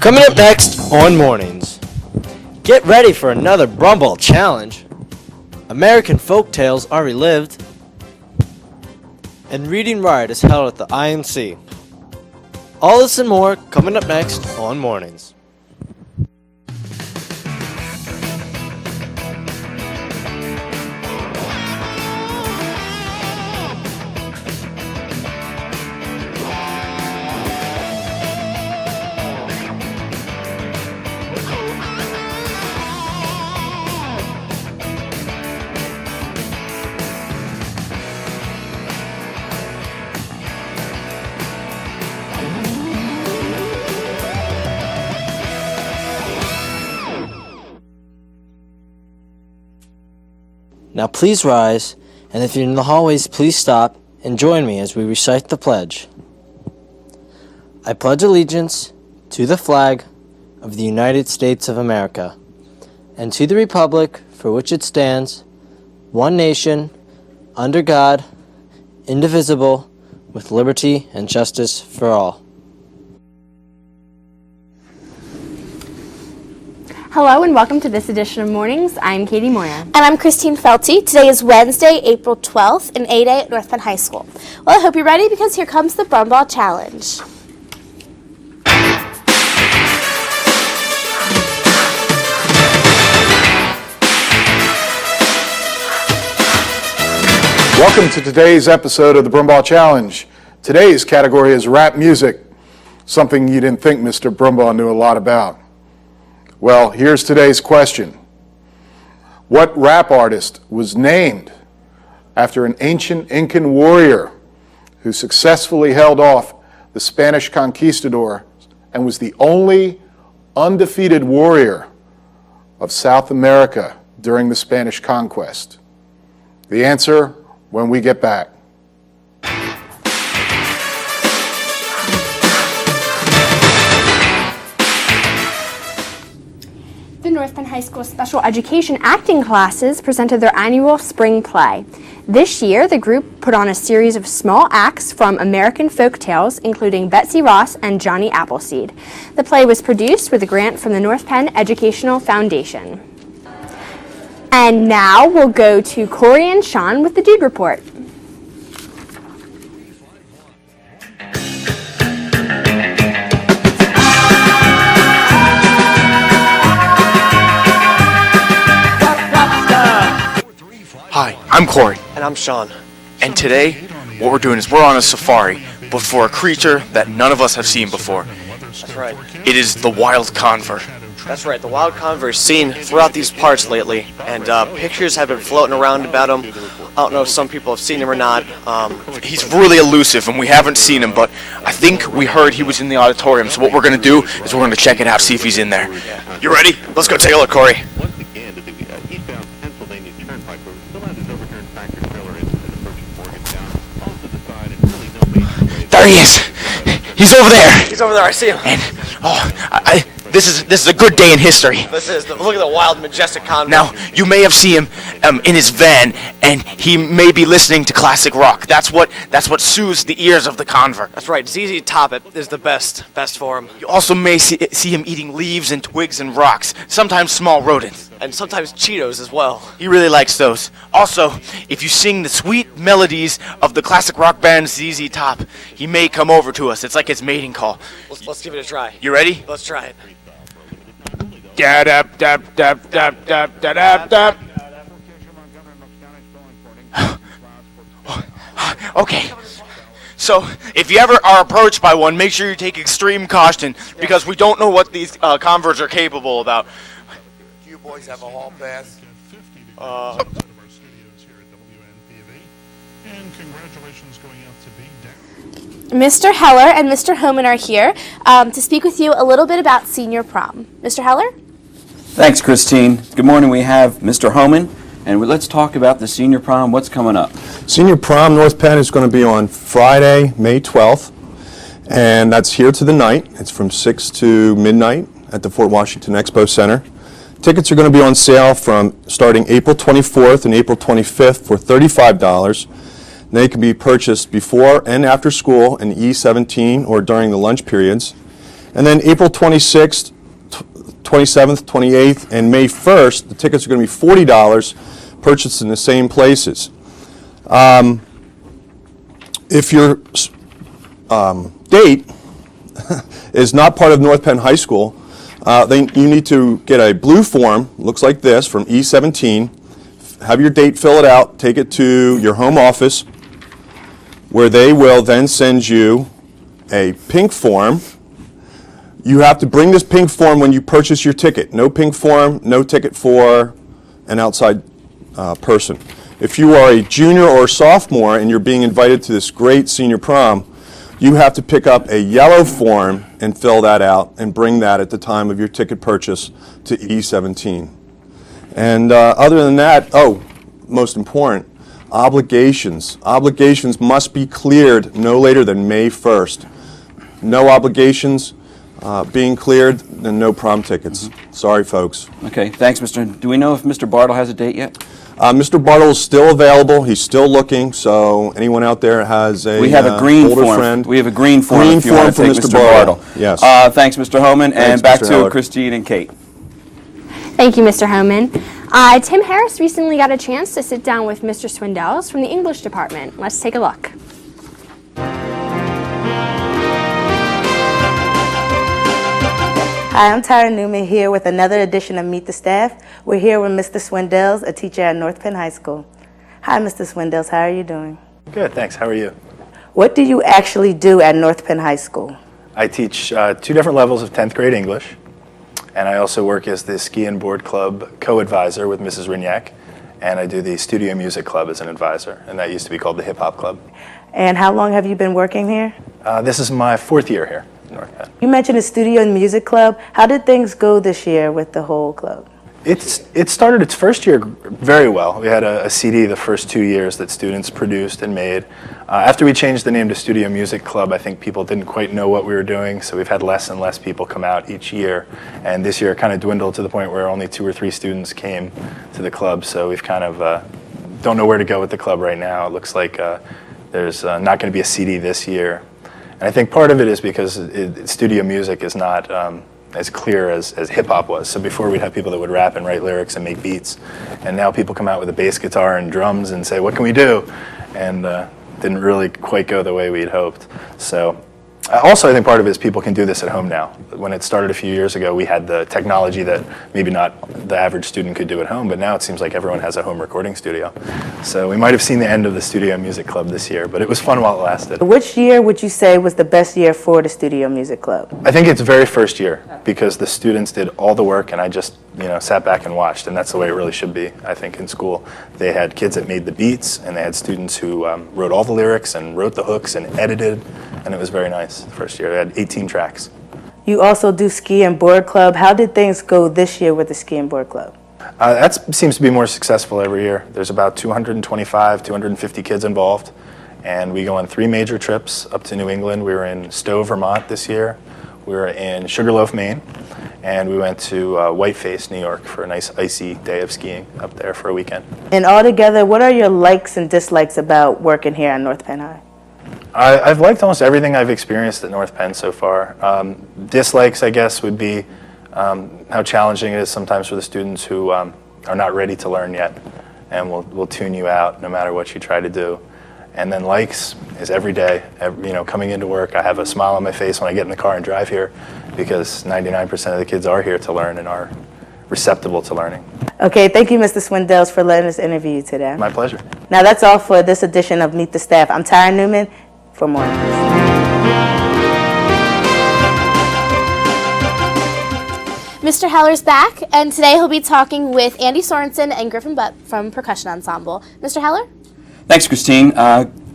Coming up next on Mornings. Get ready for another Brumball Challenge. American folk tales are relived. And Reading Riot is held at the IMC. All this and more coming up next on Mornings. Now please rise, and if you're in the hallways, please stop and join me as we recite the pledge. I pledge allegiance to the flag of the United States of America, and to the republic for which it stands, one nation, under God, indivisible, with liberty and justice for all. Hello and welcome to this edition of Mornings. I'm Katie Moyer. And I'm Christine Felty. Today is Wednesday, April 12th, in A Day at North Penn High School. Well, I hope you're ready because here comes the Brumball Challenge. Welcome to today's episode of the Brumball Challenge. Today's category is rap music, something you didn't think Mr. Brumball knew a lot about. Well, here's today's question. What rap artist was named after an ancient Incan warrior who successfully held off the Spanish conquistador and was the only undefeated warrior of South America during the Spanish conquest? The answer when we get back. The North Penn High School Special Education Acting classes presented their annual spring play. This year, the group put on a series of small acts from American folk tales, including Betsy Ross and Johnny Appleseed. The play was produced with a grant from the North Penn Educational Foundation. And now we'll go to Corey and Sean with the Dude Report. Hi, I'm Corey. And I'm Sean. And today, what we're doing is we're on a safari, but for a creature that none of us have seen before. That's right. It is the wild conver. That's right. The wild conver is seen throughout these parts lately, and pictures have been floating around about him. I don't know if some people have seen him or not. He's really elusive, and we haven't seen him, but I think we heard he was in the auditorium, so what we're going to do is we're going to check it out, see if he's in there. You ready? Let's go take a look, Corey. There he is. He's over there. He's over there. I see him. And this is a good day in history. This is. Look at the wild, majestic conver. Now, you may have seen him in his van, and he may be listening to classic rock. That's what soothes the ears of the convert. That's right. ZZ Top is the best for him. You also may see him eating leaves and twigs and rocks, sometimes small rodents. And sometimes Cheetos as well. He really likes those. Also, if you sing the sweet melodies of the classic rock band ZZ Top, he may come over to us. It's like his mating call. Let's give it a try. You ready? Let's try it. Okay. So, if you ever are approached by one, make sure you take extreme caution, because we don't know what these converts are capable about. Do you boys have a hall pass? And congratulations going out to be Mr. Heller and Mr. Homan are here to speak with you a little bit about senior prom. Mr. Heller? Thanks, Christine. Good morning. We have Mr. Homan, and let's talk about the senior prom. What's coming up? Senior prom, North Penn, is going to be on Friday, May 12th, and that's here to the night. It's from 6 to midnight at the Fort Washington Expo Center. Tickets are going to be on sale from starting April 24th and April 25th for $35. They can be purchased before and after school in E17 or during the lunch periods. And then April 26th, 27th, 28th, and May 1st, the tickets are going to be $40, purchased in the same places. If your date is not part of North Penn High School, then you need to get a blue form, looks like this, from E17, have your date, fill it out, take it to your home office, where they will then send you a pink form. You have to bring this pink form when you purchase your ticket. No pink form, no ticket for an outside person. If you are a junior or sophomore and you're being invited to this great senior prom, you have to pick up a yellow form and fill that out and bring that at the time of your ticket purchase to E17. And other than that, most important, obligations. Obligations must be cleared no later than May 1st. No obligations being cleared, then no prom tickets. Sorry, folks. Okay, thanks, Do we know if Mr. Bartle has a date yet? Mr. Bartle is still available. He's still looking. So anyone out there has a We have a green older form. friend. We have a green form Green if you want to form take for Mr. Mr. Bartle. Yes. Thanks, Mr. Homan, and Thanks, back Mr. to Heller. Christine and Kate. Thank you, Mr. Homan. Tim Harris recently got a chance to sit down with Mr. Swindells from the English department. Let's take a look. Hi, I'm Tyra Newman here with another edition of Meet the Staff. We're here with Mr. Swindells, a teacher at North Penn High School. Hi, Mr. Swindells, how are you doing? Good, thanks. How are you? What do you actually do at North Penn High School? I teach 2 different levels of 10th grade English, and I also work as the Ski and Board Club co-advisor with Mrs. Rignac, and I do the Studio Music Club as an advisor, and that used to be called the Hip Hop Club. And how long have you been working here? This is my 4th year here in North Penn. You mentioned the Studio and Music Club. How did things go this year with the whole club? It started its first year very well. We had a CD the first 2 years that students produced and made. After we changed the name to Studio Music Club, I think people didn't quite know what we were doing, so we've had less and less people come out each year. And this year it kind of dwindled to the point where only 2 or 3 students came to the club, so we've kind of don't know where to go with the club right now. It looks like there's not going to be a CD this year. And I think part of it is because studio music is not as clear as hip-hop was. So before we'd have people that would rap and write lyrics and make beats, and now people come out with a bass guitar and drums and say, what can we do? And didn't really quite go the way we'd hoped. So also I think part of it is people can do this at home now. When it started a few years ago, we had the technology that maybe not the average student could do at home, but now it seems like everyone has a home recording studio. So we might have seen the end of the Studio Music Club this year, but it was fun while it lasted. Which year would you say was the best year for the Studio Music Club? I think it's very first year because the students did all the work and I just sat back and watched, and that's the way it really should be, I think, in school. They had kids that made the beats and they had students who wrote all the lyrics and wrote the hooks and edited, and it was very nice the first year. They had 18 tracks. You also do Ski and Board Club. How did things go this year with the Ski and Board Club? That seems to be more successful every year. There's about 225, 250 kids involved, and we go on 3 major trips up to New England. We were in Stowe, Vermont this year. We were in Sugarloaf, Maine, and we went to Whiteface, New York for a nice icy day of skiing up there for a weekend. And altogether, what are your likes and dislikes about working here at North Penn High? I've liked almost everything I've experienced at North Penn so far. Dislikes, I guess, would be how challenging it is sometimes for the students who are not ready to learn yet, and will tune you out no matter what you try to do. And then likes is every day. Coming into work, I have a smile on my face when I get in the car and drive here, because 99% of the kids are here to learn and are receptive to learning. Okay, thank you, Mr. Swindells, for letting us interview you today. My pleasure. Now that's all for this edition of Meet the Staff. I'm Tyra Newman for more news. Mr. Heller's back, and today he'll be talking with Andy Sorensen and Griffin Butt from Percussion Ensemble. Mr. Heller? Thanks, Christine.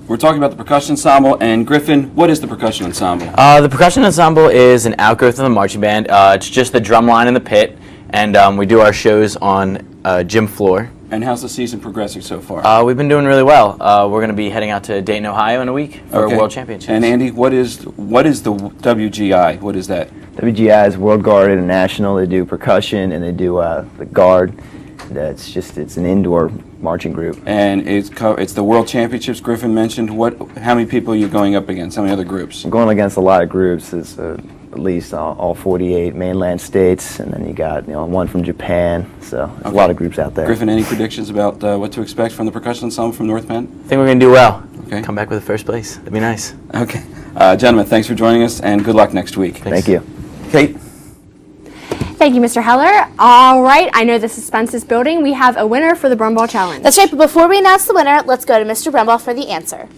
We're talking about the Percussion Ensemble, and Griffin, what is the Percussion Ensemble? The Percussion Ensemble is an outgrowth of the marching band. It's just the drum line in the pit, and we do our shows on gym floor. And how's the season progressing so far? We've been doing really well. We're going to be heading out to Dayton, Ohio in a week for a World Championships. And Andy, what is the WGI? What is that? WGI is World Guard International. They do percussion and they do the guard. It's an indoor marching group. And it's the World Championships Griffin mentioned. How many people are you going up against? How many other groups? I'm going against a lot of groups. It's at least all 48 mainland states, and then you got one from Japan. So there's a lot of groups out there. Griffin, any predictions about what to expect from the percussion ensemble from North Penn? I think we're going to do well. Okay. Come back with the first place. That'd be nice. Okay. Gentlemen, thanks for joining us, and good luck next week. Thank you. Kate? Thank you, Mr. Heller. All right, I know the suspense is building. We have a winner for the Brumball Challenge. That's right, but before we announce the winner, let's go to Mr. Brumball for the answer.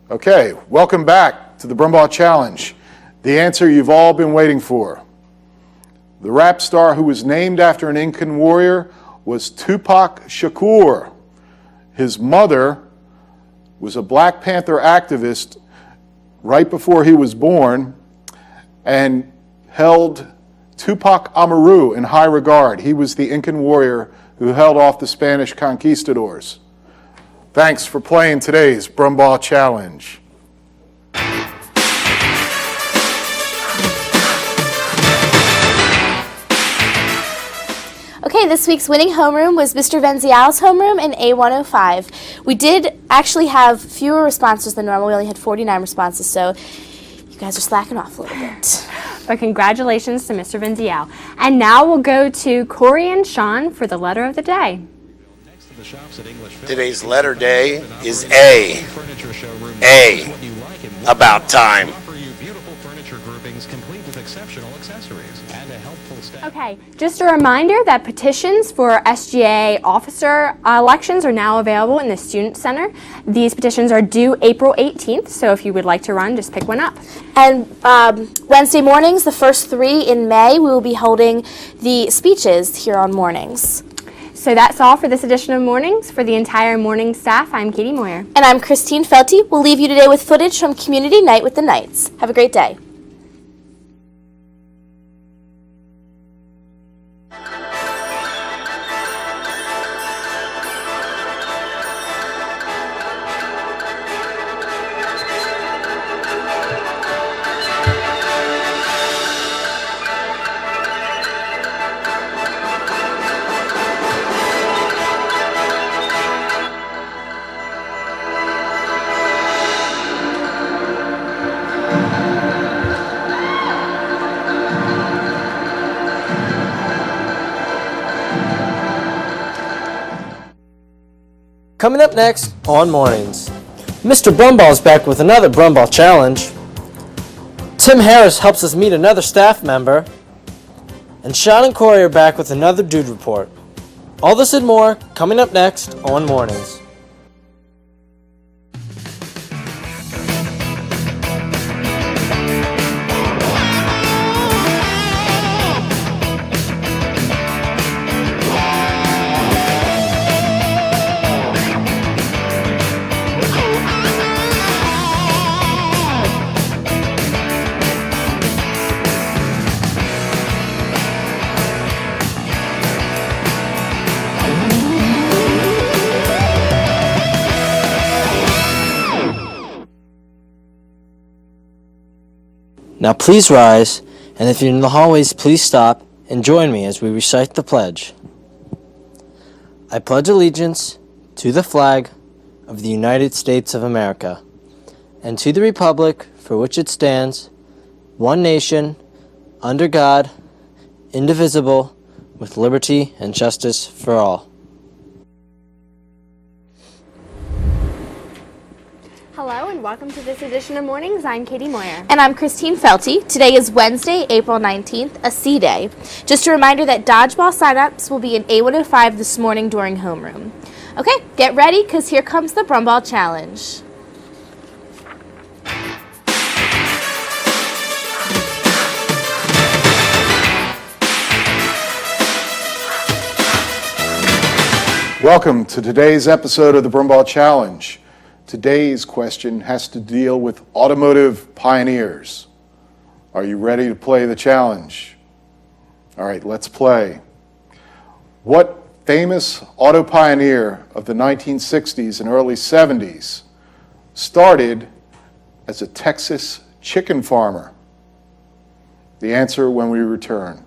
Okay, welcome back to the Brumball Challenge. The answer you've all been waiting for. The rap star who was named after an Incan warrior was Tupac Shakur. His mother was a Black Panther activist right before he was born and held Tupac Amaru in high regard. He was the Incan warrior who held off the Spanish conquistadors. Thanks for playing today's Brumball Challenge. Okay, this week's winning homeroom was Mr. Venzial's homeroom in A105. We did actually have fewer responses than normal. We only had 49 responses, so you guys are slacking off a little bit. But congratulations to Mr. Venzial. And now we'll go to Corey and Sean for the letter of the day. Today's letter day is A. A. About time. Okay, just a reminder that petitions for SGA officer elections are now available in the Student Center. These petitions are due April 18th, so if you would like to run, just pick one up. And Wednesday mornings, the first 3 in May, we will be holding the speeches here on mornings. So that's all for this edition of Mornings. For the entire morning staff, I'm Katie Moyer. And I'm Christine Felty. We'll leave you today with footage from Community Night with the Knights. Have a great day. Coming up next on Mornings, Mr. Brumball's back with another Brumball Challenge. Tim Harris helps us meet another staff member. And Sean and Corey are back with another Dude Report. All this and more coming up next on Mornings. Now please rise, and if you're in the hallways, please stop and join me as we recite the pledge. I pledge allegiance to the flag of the United States of America, and to the republic for which it stands, one nation, under God, indivisible, with liberty and justice for all. Hello and welcome to this edition of Mornings. I'm Katie Moyer. And I'm Christine Felty. Today is Wednesday, April 19th, a C Day. Just a reminder that dodgeball signups will be in A105 this morning during homeroom. Okay, get ready because here comes the Brumball Challenge. Welcome to today's episode of the Brumball Challenge. Today's question has to deal with automotive pioneers. Are you ready to play the challenge? All right, let's play. What famous auto pioneer of the 1960s and early 70s started as a Texas chicken farmer? The answer when we return.